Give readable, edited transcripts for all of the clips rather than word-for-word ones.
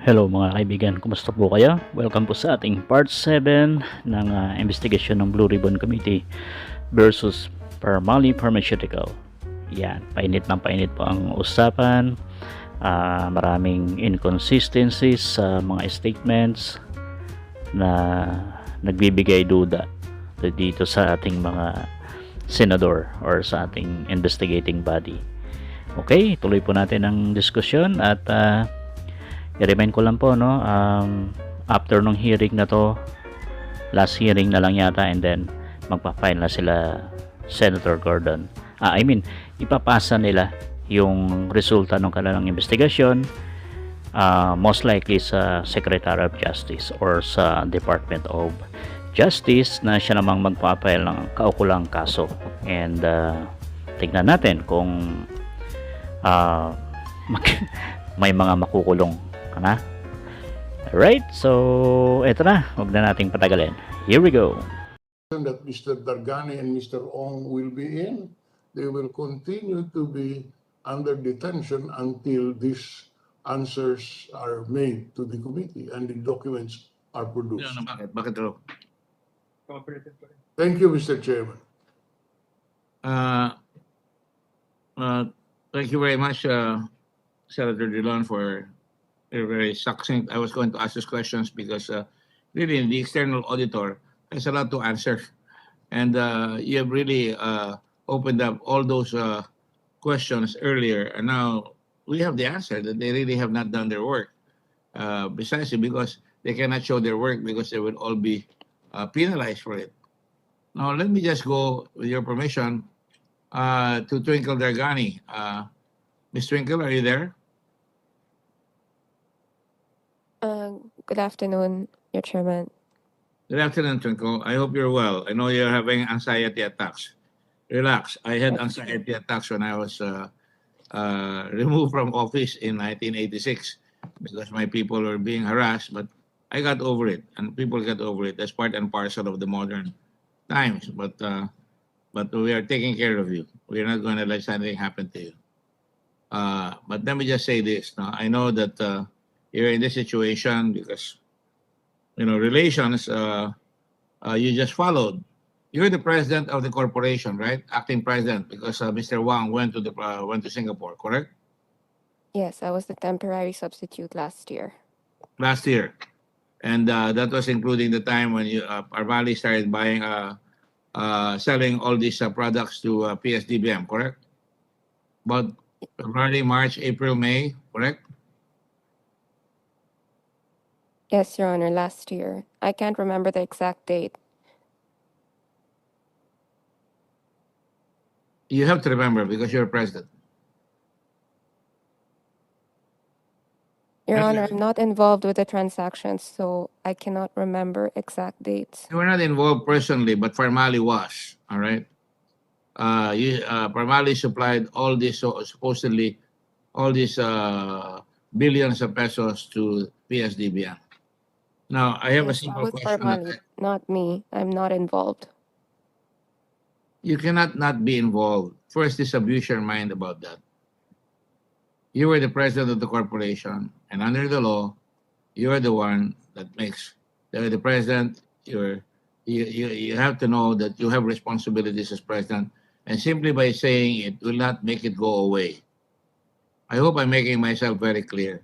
Hello mga kaibigan, kumusta po kayo? Welcome po sa ating part 7 ng investigation ng Blue Ribbon Committee versus Pharmally Pharmaceutical. Yan, painit po ang usapan. Maraming inconsistencies sa mga statements na nagbibigay duda dito sa ating mga senador or sa ating investigating body. Okay, tuloy po natin ang diskusyon at i-remind ko lang po, no, after nung hearing na to, last hearing na lang yata, and then magpa-file na sila Senator Gordon. Ipapasa nila yung resulta ng kanilang investigasyon, most likely sa Secretary of Justice or sa Department of Justice, na siya namang magpa-file ng kaukulang kaso. And tignan natin kung may mga makukulong. Alright, so eto na, huwag na nating patagalin. Here we go. That Mr. Dargani and Mr. Ong will be in, they will continue to be under detention until these answers are made to the committee and the documents are produced. Bakit raw? Thank you, Mr. Chairman. Thank you very much, Senator Dillon, for a very succinct. I was going to ask these questions because really the external auditor has a lot to answer. And you have really opened up all those questions earlier. And now we have the answer that they really have not done their work. Precisely because they cannot show their work because they will all be penalized for it. Now, let me just go, with your permission, to Twinkle Dargani. Ms. Twinkle, are you there? Good afternoon, Your Chairman. Good afternoon, Twinkle. I hope you're well. I know you're having anxiety attacks. Relax. I had anxiety attacks when I was removed from office in 1986 because my people were being harassed, but I got over it, and people got over it. That's part and parcel of the modern times. But we are taking care of you. We're not going to let anything happen to you. But let me just say this. Now, I know that you're in this situation because, relations, you just followed. You're the president of the corporation, right? Acting president, because Mr. Wang went to Singapore, correct? Yes, I was the temporary substitute last year. Last year. And that was including the time when Pharmally started buying, selling all these products to PSDBM, correct? But February, March, April, May, correct? Yes, Your Honor, last year. I can't remember the exact date. You have to remember because you're president. Your Yes, Honor, yes. I'm not involved with the transactions, so I cannot remember exact dates. You were not involved personally, but Pharmally was, all right? Pharmally supplied all this, supposedly, all these billions of pesos to PSDBM. Now, I have a Yes, that simple was question. Pharmally, not me. I'm not involved. You cannot not be involved. First, disabuse your mind about that. You were the president of the corporation, and under the law, you are the one that makes the president. You have to know that you have responsibilities as president, and simply by saying it will not make it go away. I hope I'm making myself very clear,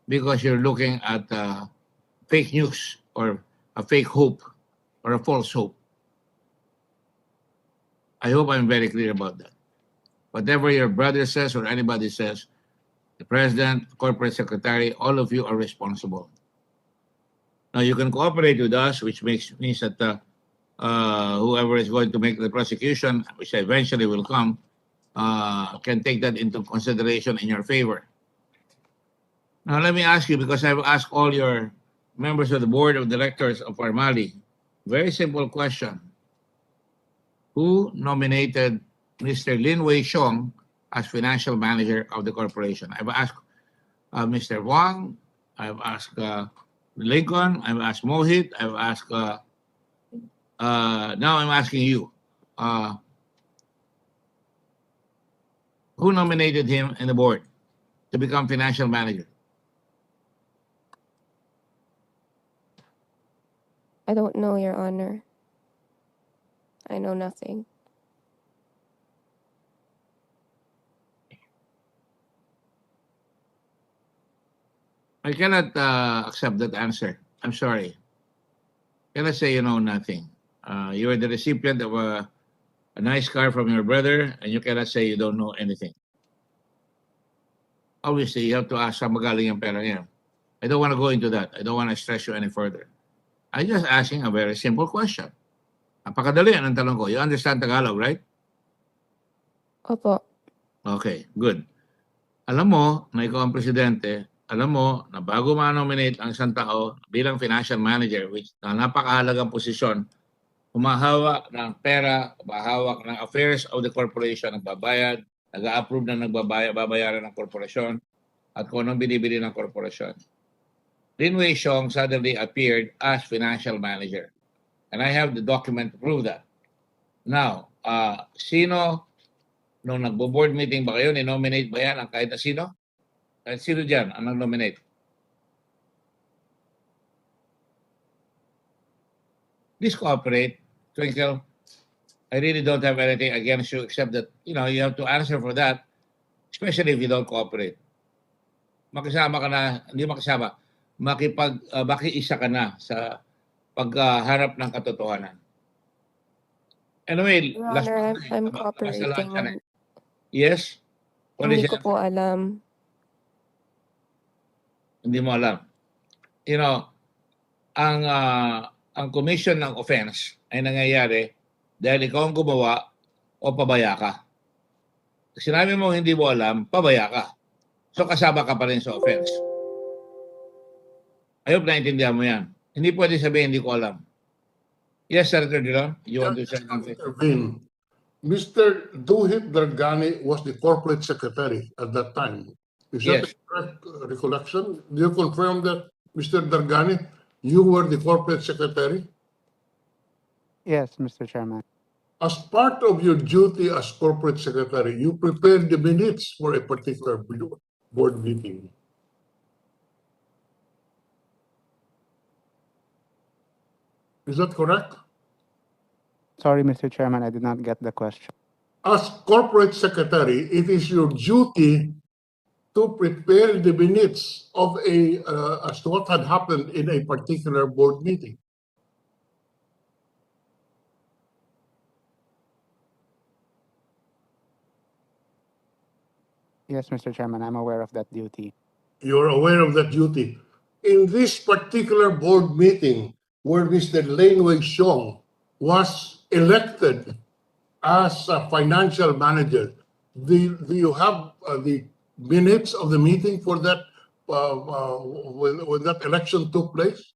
because you're looking at fake news or a fake hope or a false hope. I hope I'm very clear about that. Whatever your brother says or anybody says, the president, corporate secretary, all of you are responsible. Now, you can cooperate with us, which means that whoever is going to make the prosecution, which eventually will come, can take that into consideration in your favor. Now, let me ask you, because I've asked all your members of the board of directors of Pharmally, very simple question. Who nominated Mr. Lin Wei Xiong as financial manager of the corporation? I've asked Mr. Wang, I've asked Lincoln, I've asked Mohit, I've asked, now I'm asking you. Who nominated him in the board to become financial manager? I don't know, Your Honor. I know nothing. I cannot accept that answer. I'm sorry. Cannot say you know nothing. You are the recipient of a nice car from your brother, and you cannot say you don't know anything. Obviously, you have to ask saan magaling yung pera niya. I don't want to go into that. I don't want to stress you any further. I'm just asking a very simple question. Napakadali ang tanong ko. You understand Tagalog, right? Opo. Okay, good. Alam mo na ikaw ang presidente, alam mo na bago ma-nominate ang isang tao bilang financial manager, which na napakahalagang posisyon, humahawak ng pera, humahawak ng affairs of the corporation, nagbabayad, nag-a-approve na babayaran ng korporasyon, at kung anong binibili ng korporasyon. Lin Wei Xiong suddenly appeared as financial manager. And I have the document to prove that. Now, sino, nung nagbo-board meeting ba kayo, ni-nominate ba yan ang kahit na sino? Kahit sino dyan ang nag-nominate? Please cooperate. Twinkle, I really don't have anything against you except that, you have to answer for that, especially if you don't cooperate. Makisama ka na, hindi makisama, makiisa ka na sa pagharap ng katotohanan. Anyway, Your Honor, I'm cooperating. Yes? What Hindi is ko it? po alam. Hindi mo alam. You know, ang commission ng offense ay nangyayari dahil ikaw ang gumawa o pabaya ka. Sinabi mo hindi mo alam, pabaya ka. So kasama ka pa rin sa offense. I hope naintindihan mo yan. Hindi pwede sabihin hindi ko alam. Yes, Senator Dillon, you want to say something? Mr. Duhit Dargani was the corporate secretary at that time. Is that Yes. a correct recollection? Do you confirm that, Mr. Dargani, you were the corporate secretary? Yes, Mr. Chairman. As part of your duty as corporate secretary, you prepared the minutes for a particular board meeting. Is that correct? Sorry, Mr. Chairman, I did not get the question. As corporate secretary, it is your duty to prepare the minutes of as to what had happened in a particular board meeting. Yes, Mr. Chairman, I'm aware of that duty. You're aware of that duty. In this particular board meeting, where Mr. Lin Wei Xiong was elected as a financial manager, do you have the minutes of the meeting for that when that election took place?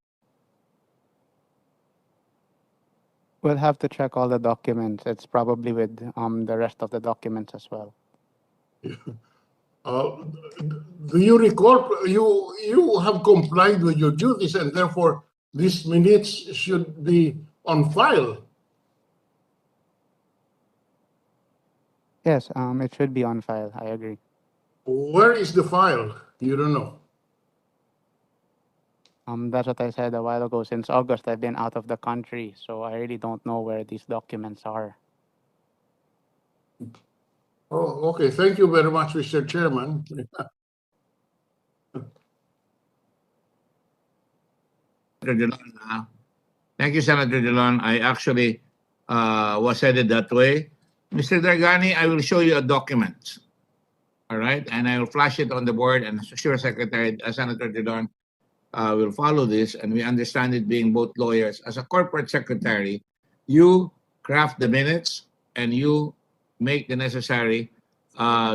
We'll have to check all the documents. It's probably with the rest of the documents as well. Do you recall you have complied with your duties and therefore these minutes should be on file? Yes, it should be on file. I agree. Where is the file? You don't know. That's what I said a while ago. Since August, I've been out of the country, so I really don't know where these documents are. Oh, okay. Thank you very much, Mr. Chairman. Thank you, Senator Dillon. I actually was headed that way. Mr. Dargani, I will show you a document. All right? And I will flash it on the board, and sure, Secretary Senator Dillon will follow this, and we understand it being both lawyers. As a corporate secretary, you craft the minutes and you make the necessary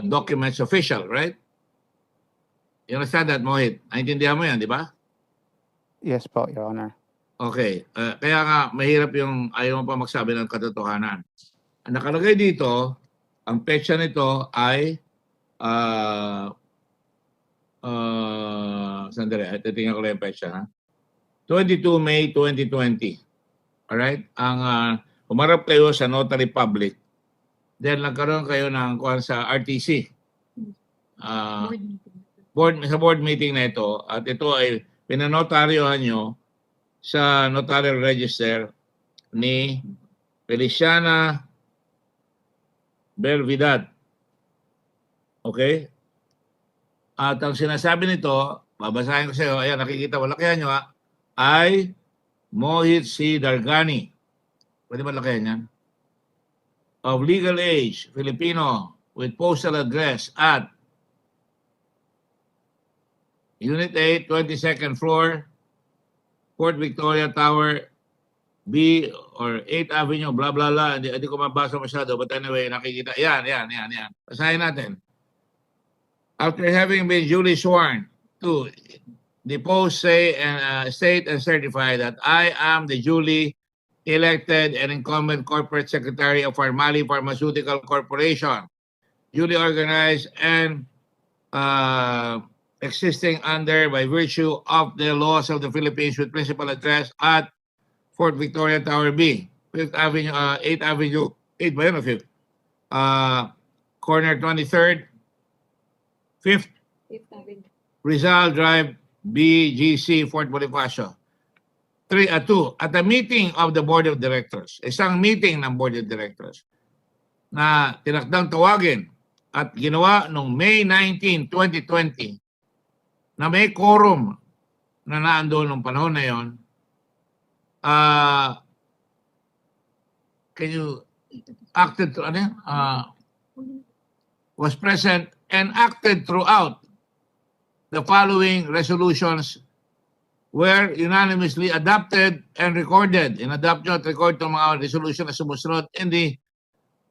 documents official, right? You understand that, Mohit? Naintindihan mo yan, di ba? Yes po, Your Honor. Okay. Kaya nga, mahirap yung ayaw mo pa magsabi ng katotohanan. Ang nakalagay dito, ang petsa nito ay sandali, titingnan ko lang yung petsa, ha? 22 May 2020. Alright? Ang umarap kayo sa notary public. Then nagkaroon kayo ng kuwan sa RTC. Sa board meeting na ito, at ito ay pinanotaryohan nyo sa notarial register ni Feliciana Belvidad. Okay? At ang sinasabi nito, babasahin ko sa iyo, ayan, nakikita mo, lakihan nyo ay Mohit C. Dargani. Pwede ba lakihan yan? Of legal age, Filipino, with postal address at Unit 8, 22nd floor, Port Victoria Tower, B or 8th Avenue, blah, blah, blah. Hindi ko mabasa masyado. But anyway, nakikita. Yan. Basahin natin. After having been duly sworn to depose, say, and state and certify that I am the duly elected and incumbent corporate secretary of Pharmally Pharmaceutical Corporation, duly organized and existing under by virtue of the laws of the Philippines with principal address at Fort Victoria Tower B, 5th Avenue, 8th Avenue, 8 ba yun o 5th? Corner 23rd, 5th Rizal Drive, BGC, Fort Bonifacio. 2. At the meeting of the Board of Directors, isang meeting ng Board of Directors na tinakdang tawagin at ginawa noong May 19, 2020 na may quorum na naandun noong panahon na yon. Can you acted was present and acted throughout the following resolutions were unanimously adopted and recorded. In-adopt nyo at record itong mga resolution na sumusunod in the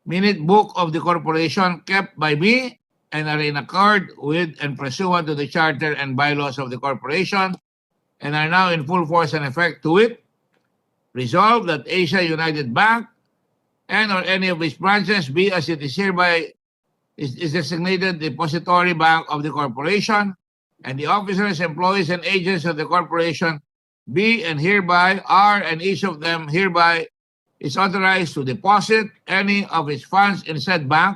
minute book of the corporation kept by me and are in accord with and pursuant to the charter and bylaws of the corporation and are now in full force and effect to it. Resolved that Asia United Bank and or any of its branches be as it is hereby is designated depository bank of the corporation, and the officers, employees, and agents of the corporation be and hereby are, and each of them hereby is authorized to deposit any of its funds in said bank,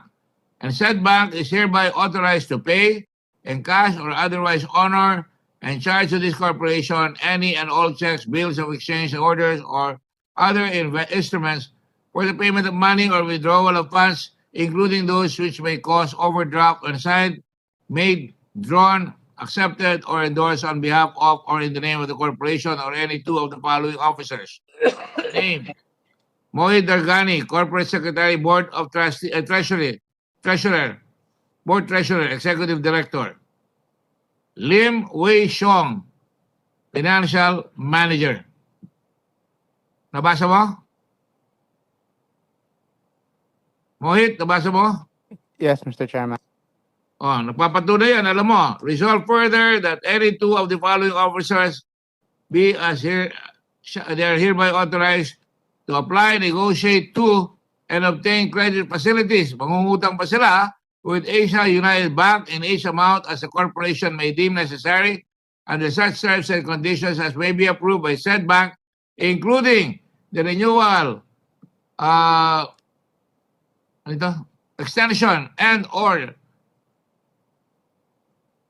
and said bank is hereby authorized to pay in cash or otherwise honor and charge to this corporation any and all checks, bills of exchange, orders, or other instruments for the payment of money or withdrawal of funds, including those which may cause overdraft, unsigned, made, drawn, accepted, or endorsed on behalf of or in the name of the corporation or any two of the following officers. Name: Mohit Dargani, Corporate Secretary, Board of Treasurer, Board Treasurer, Executive Director. Lim Wei Xiong, Financial Manager. Nabasa mo? Mohit, nabasa mo? Yes, Mr. Chairman. Oh, nagpapatunay yan, alam mo. Resolve further that any two of the following officers be as here, they are hereby authorized to apply, negotiate to, and obtain credit facilities. Mangungutang pa sila with Asia United Bank in each amount as the corporation may deem necessary under such terms and conditions as may be approved by said bank, including the renewal, extension, and or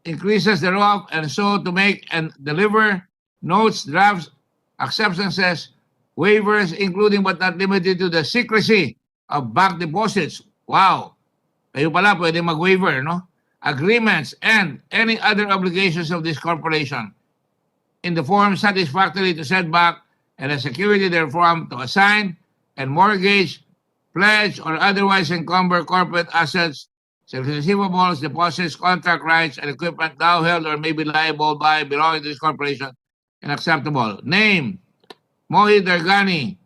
increases thereof, and so to make and deliver notes, drafts, acceptances, waivers, including but not limited to the secrecy of bank deposits. Wow! Kayo pala pwede mag-waiver, no? Agreements and any other obligations of this corporation in the form satisfactory to said bank and a security therefrom to assign and mortgage, pledge, or otherwise encumber corporate assets, receivables, deposits, contract rights, and equipment now held or may be liable by belonging to this corporation and acceptable. Name: Mohit Dargani,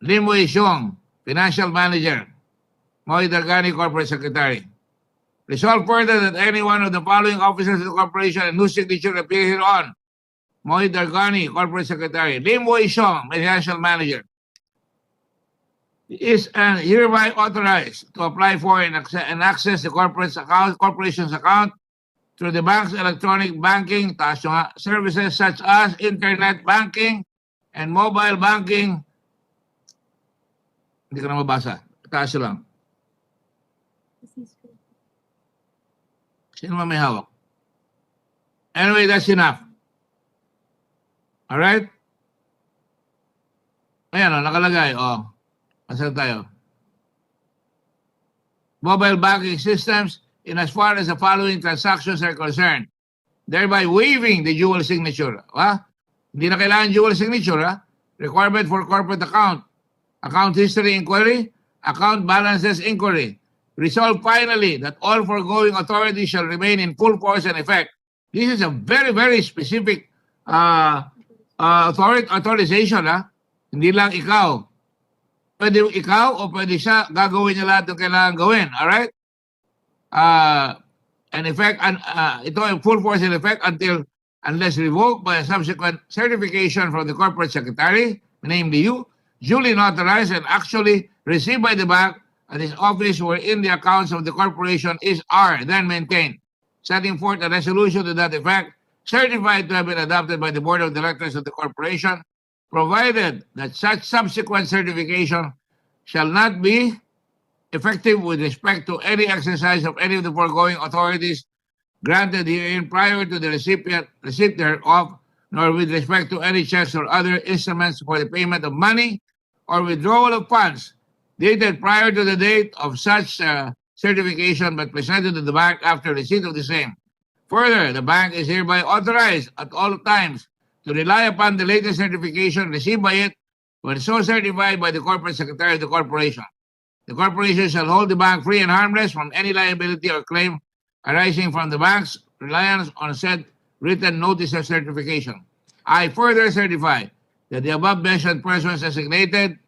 Lim Wei Xiong, Financial Manager. Mohit Dargani, Corporate Secretary. Resolve further that any one of the following officers of the corporation and whose signature appear hereon: Mohit Dargani, Corporate Secretary. Lim Wei Xiong, Financial Manager, is hereby authorized to apply for and access the corporation's account through the bank's electronic banking services such as internet banking and mobile banking. Hindi ko na mabasa. Taas lang. Sino man may hawak? Anyway, that's enough. All right? Ayan, nakalagay. Asan tayo? Mobile banking systems in as far as the following transactions are concerned, thereby waiving the dual signature. Hindi na kailangan dual signature. Requirement for corporate account history inquiry, account balances inquiry. Resolved finally that all foregoing authorities shall remain in full force and effect. This is a very, very specific authorization. Hindi lang ikaw. Pwede ikaw o pwede siya, gagawin niya lahat ng kailangan gawin. Alright? And effect, ito in full force and effect unless revoked by a subsequent certification from the corporate secretary, namely you, duly notarized and actually received by the bank at his office wherein the accounts of the corporation are then maintained, setting forth a resolution to that effect, certified to have been adopted by the board of directors of the corporation, provided that such subsequent certification shall not be effective with respect to any exercise of any of the foregoing authorities granted herein prior to the receipt thereof, nor with respect to any checks or other instruments for the payment of money or withdrawal of funds dated prior to the date of such certification but presented to the bank after receipt of the same. Further, the bank is hereby authorized at all times to rely upon the latest certification received by it when so certified by the corporate secretary of the corporation. The corporation shall hold the bank free and harmless from any liability or claim arising from the bank's reliance on said written notice of certification. I further certify that the above-mentioned persons designated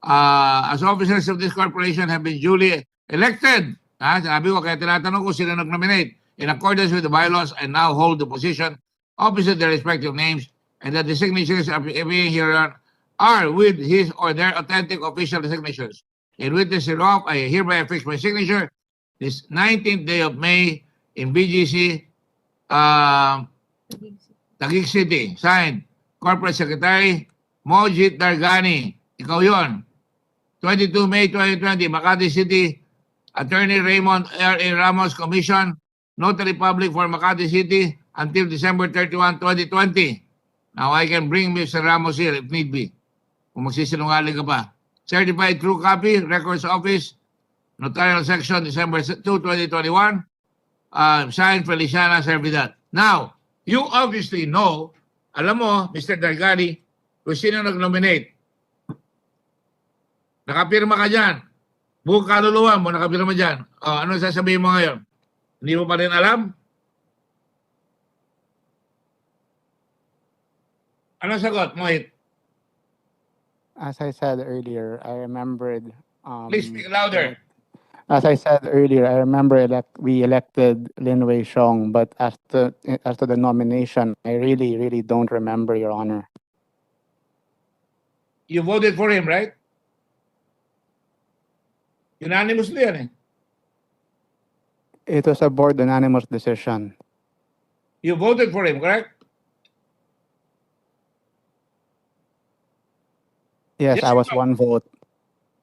as officers of this corporation have been duly elected. Sabi ko, kaya tinatanong ko sila nag-nominate in accordance with the bylaws and now hold the position opposite their respective names, and that the signatures appearing hereon are with his or their authentic official signatures. In witness hereof, I hereby affix my signature this 19th day of May in BGC, Taguig City. Signed, Corporate Secretary Mojit Dargani. Ikaw yon. 22 May 2020, Makati City, Attorney Raymond R.A. Ramos Commission, Notary Public for Makati City, until December 31, 2020. Now, I can bring Mr. Ramos here if need be. Kung magsisinungaling ka pa. Certified true copy, Records Office, Notarial Section, December 2, 2021. Signed, Feliciana Servidad. Now, you obviously know, alam mo, Mr. Dargani, kung sino nag-nominate. Nakapirma ka dyan. Buong kaluluwa mo, nakapirma dyan. Ano sasabihin mo ngayon? Hindi mo pa rin alam? Ano sagot, Mohit? As I said earlier, I remembered. Please speak louder. As I said earlier, I remember we elected Lin Wei Xiong, but as to the nomination, I really don't remember, Your Honor. You voted for him, right? Unanimously yan eh. It was a board unanimous decision. You voted for him, correct? Yes, Yes, I was sir. one vote.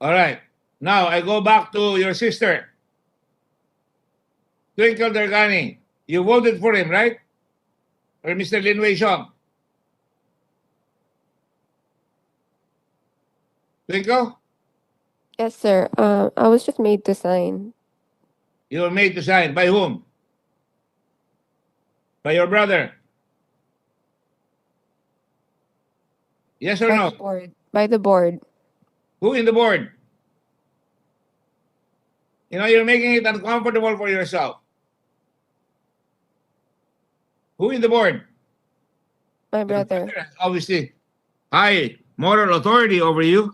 All right. Now, I go back to your sister. Twinkle Dargani. You voted for him, right? Or Mr. Lin Wei Xiong? Twinkle? Yes, sir. I was just made to sign. You were made to sign. By whom? By your brother? Yes or By no? the board. By the board. Who in the board? You know, you're making it uncomfortable for yourself. Who in the board? My brother. Obviously, high moral authority over you.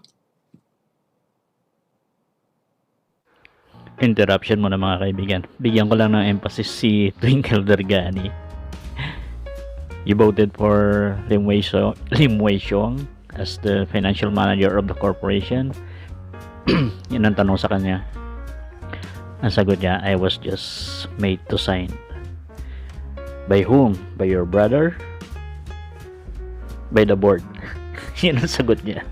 Interruption muna mga kaibigan. Bigyan ko lang ng emphasis si Twinkle Dargani. You voted for Lim Wei Xiong as the financial manager of the corporation. Yun ang tanong sa kanya. Ang sagot niya, I was just made to sign. By whom? By your brother? By the board? Yun ang sagot niya.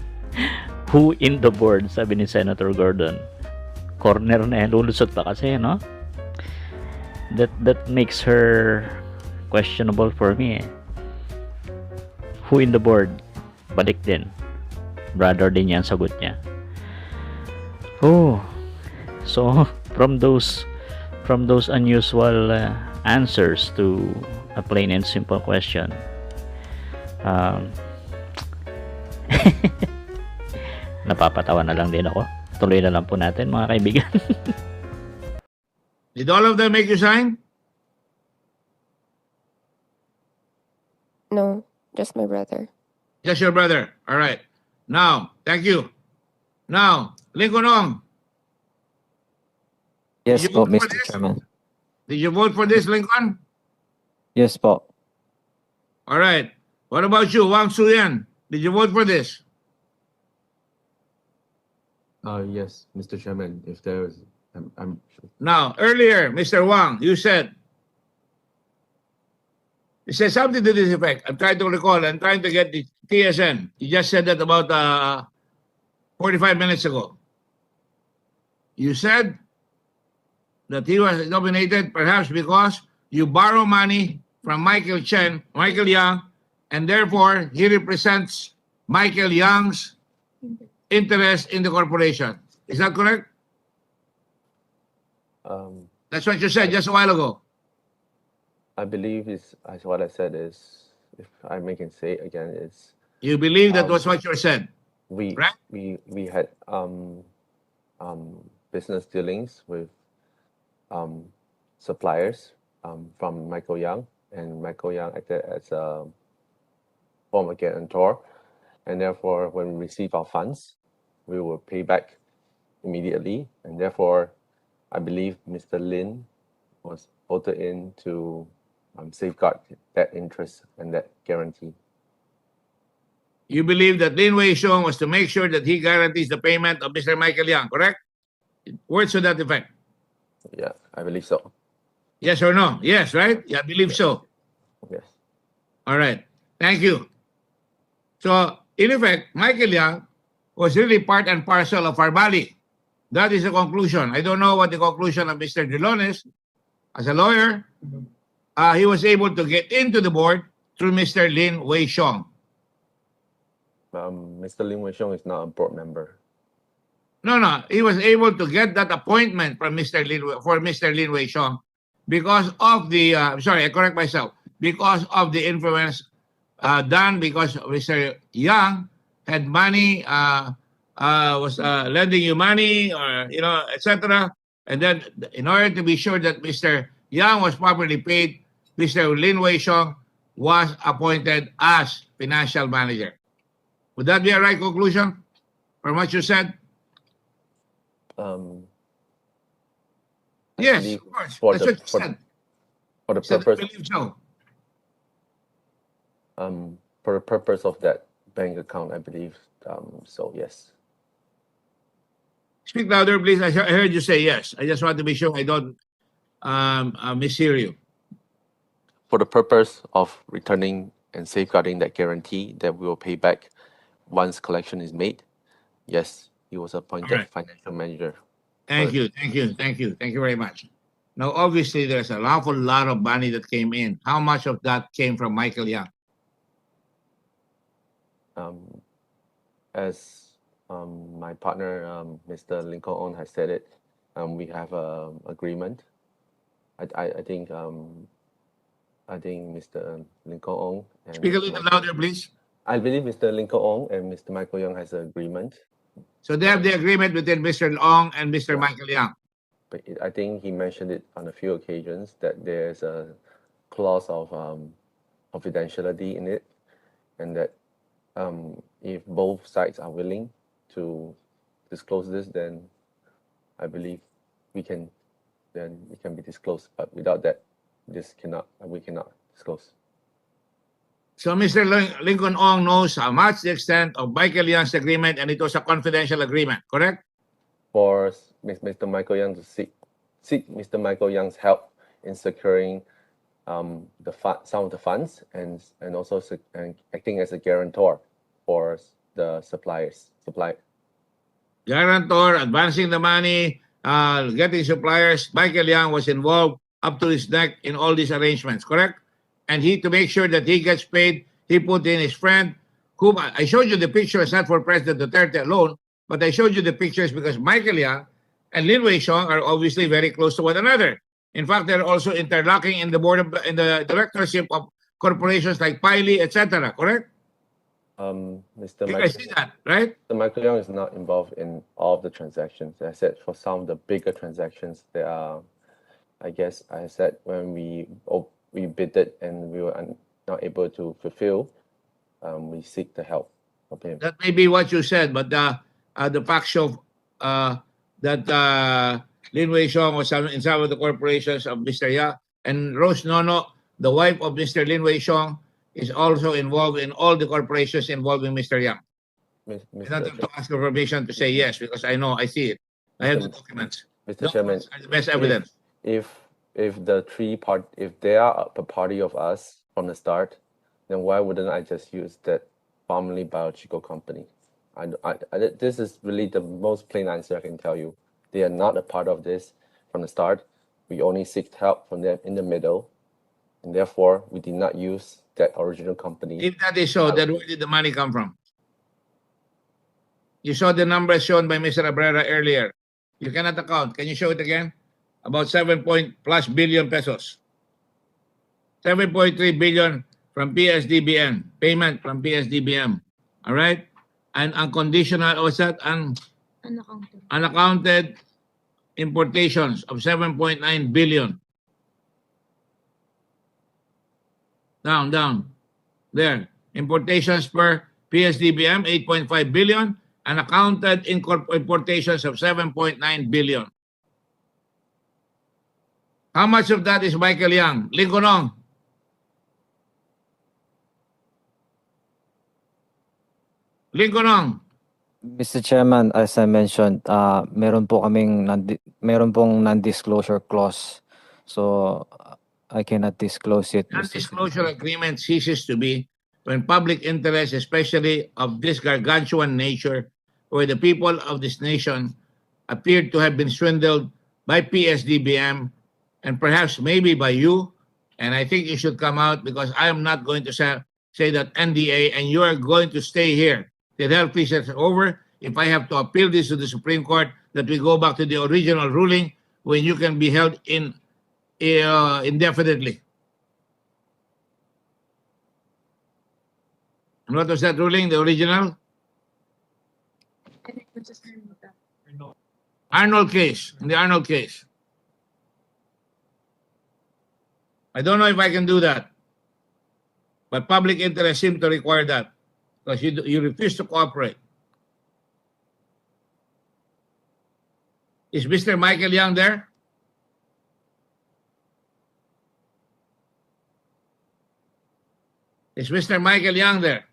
Who in the board? Sabi ni Senator Gordon. Corner na yan, lulusot pa kasi, no? That makes her questionable for me, eh. Who in the board? Balik din. Brother din yan sagot niya. Oh, so from those unusual answers to a plain and simple question, napapatawa na lang din ako. Tuloy na lang po natin, mga kaibigan. Did all of them make you sign? No, just my brother. Just your brother. All right. Now, thank you. Now, Lincoln Ong, Yes you po, vote for Mr. this? Chairman. did you vote for this, Lincoln? Yes po. All right. What about you, Wang Suyan? Did you vote for this? Yes, Mr. Chairman, if there is, I'm Now, earlier, Mr. Wang, you said something to this effect. I'm trying to recall. I'm trying to get the TSN. You just said that about 45 minutes ago. You said that he was nominated perhaps because you borrow money from Michael Young, and therefore he represents Michael Young's interest in the corporation. Is that correct? That's what you said just a while ago. I believe is as what I said is, if I can say it again, is You believe that was what you said. we Right. we had business dealings with suppliers from Michael Young, and Michael Young acted as a former guarantor, and therefore when we receive our funds, we will pay back immediately, and therefore I believe Mr. Lin was voted in to safeguard that interest and that guarantee. You believe that Lin Wei Xiong was to make sure that he guarantees the payment of Mr. Michael Young, correct? Words to that effect. Yeah, I believe so. Yes or no? Yes, right? Yeah, I believe so. Yes. All right. Thank you. So, in effect, Michael Young was really part and parcel of Pharmally. That is the conclusion. I don't know what the conclusion of Mr. Delon is. As a lawyer, he was able to get into the board through Mr. Lin Wei Xiong. Mr. Lin Wei-xiong is not a board member. No. He was able to get that appointment from Mr. Lin Wei Xiong because of the, sorry, I correct myself, because of the influence done because Mr. Young had money, was lending you money, or, etc. And then in order to be sure that Mr. Young was properly paid, Mr. Lin Wei Xiong was appointed as financial manager. Would that be a right conclusion from what you said? I Yes, believe of course. for That's the- what you said. For the Said, I purpose, believe so. for the purpose of that bank account, I believe so. Yes. Speak louder, please. I heard you say yes. I just want to be sure I don't mishear you. For the purpose of returning and safeguarding that guarantee that we will pay back once collection is made, yes, he was appointed Alright. financial manager. Thank you very much. Now, obviously, there's an awful lot of money that came in. How much of that came from Michael Young? As my partner, Mr. Lincoln On, has said it, we have an agreement. I think Mr. Lincoln On and Speak a little louder, please. I believe Mr. Lincoln On and Mr. Michael Young has an agreement. So they have the agreement between Mr. Ong and Mr. Michael Young. But I think he mentioned it on a few occasions that there's a clause of confidentiality in it, and that if both sides are willing to disclose this, then I believe we can be disclosed. But without that, we cannot disclose. So Mr. Lincoln Ong knows how much the extent of Michael Young's agreement, and it was a confidential agreement, correct? For Mr. Michael Young to seek Mr. Michael Young's help in securing some of the funds and also acting as a guarantor for the suppliers. Guarantor, advancing the money, getting suppliers. Michael Young was involved up to his neck in all these arrangements, correct? And to make sure that he gets paid, he put in his friend, whom I showed you the pictures not for President Duterte alone, but I showed you the pictures because Michael Yang and Lin Wei-Xiong are obviously very close to one another. In fact, they're also interlocking in the in the directorship of corporations like Pharmally, etc. Correct? Mr. You guys see that, right? Mr. Michael Young is not involved in all of the transactions. I said for some of the bigger transactions, there are, I guess I said when we bid it and we were not able to fulfill, we seek the help of him. That may be what you said, but the fact show that Lin Wei-Xiong was in some of the corporations of Mr. Ya, and Rose Nono, the wife of Mr. Lin Wei-Xiong, is also involved in all the corporations involving Mr. Yang. I don't have to ask for permission to say yes because I know, I see it. I have the documents. Mr. Chairman, Are the best evidence. if the if they are a party of us from the start, then why wouldn't I just use that Pharmally biological company? This is really the most plain answer I can tell you. They are not a part of this from the start. We only seek help from them in the middle, and therefore we did not use that original company. If that is so, then where did the money come from? You saw the numbers shown by Mr. Abrera earlier. You cannot account. Can you show it again? About 7+ billion pesos. 7.3 billion from PSDBM, payment from PSDBM. All right? And unconditional, what's that? Unaccounted importations of 7.9 billion. Down. There. Importations per PSDBM, 8.5 billion. Unaccounted importations of 7.9 billion. How much of that is Michael Yang? Lincoln. Mr. Chairman, as I mentioned, meron pong non-disclosure clause. So I cannot disclose it. Non-disclosure agreement ceases to be when public interest, especially of this gargantuan nature, where the people of this nation appear to have been swindled by PSDBM and perhaps maybe by you. And I think you should come out because I am not going to say that NDA, and you are going to stay here. The health is over. If I have to appeal this to the Supreme Court, that we go back to the original ruling when you can be held indefinitely. And what was that ruling, the original? Arnold case, in the Arnold case. I don't know if I can do that, but public interest seems to require that because you refuse to cooperate. Is Mr. Michael Yang there? Is Mr. Michael Yang there?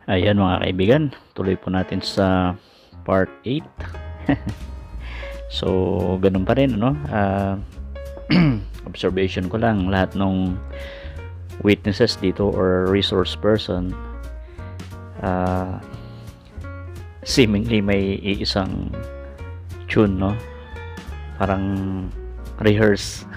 Ayan mga kaibigan, tuloy po natin sa part 8. So ganun pa rin, ano? Observation ko lang, lahat ng witnesses dito or resource person, seemingly may iisang tune, no? Parang rehearse.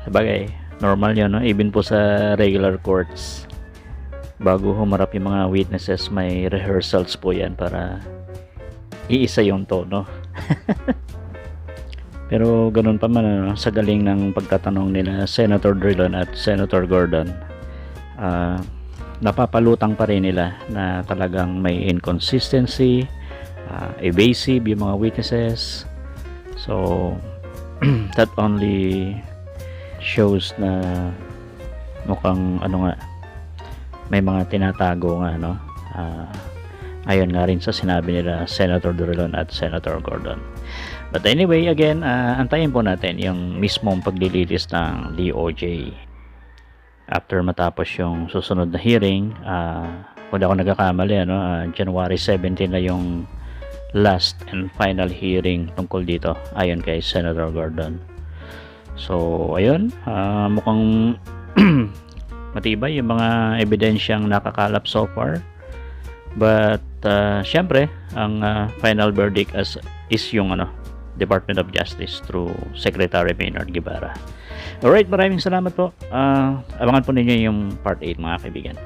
Sabagay, normal yun, no? Even po sa regular courts, bago humarap yung mga witnesses, may rehearsals po yan para iisa yung tono. Pero ganun pa man, ano, sa galing ng pagtatanong nila Senator Drilon at Senator Gordon, napapalutang pa rin nila na talagang may inconsistency, evasive yung mga witnesses. So that only shows na mukhang ano nga, may mga tinatago nga, no? Ayon nga rin sa sinabi nila Senator Drilon at Senator Gordon. But anyway, again, antayin po natin yung mismong paglililis ng DOJ after matapos yung susunod na hearing. Kung ako nagkakamali, ano, January 17 na yung last and final hearing tungkol dito ayon kay Senator Gordon. So ayun, mukhang matibay yung mga ebidensyang nakakalap so far. But syempre, ang final verdict is yung Department of Justice through Secretary Maynard Guevara. Alright, maraming salamat po. Abangan po ninyo yung part 8 mga kaibigan.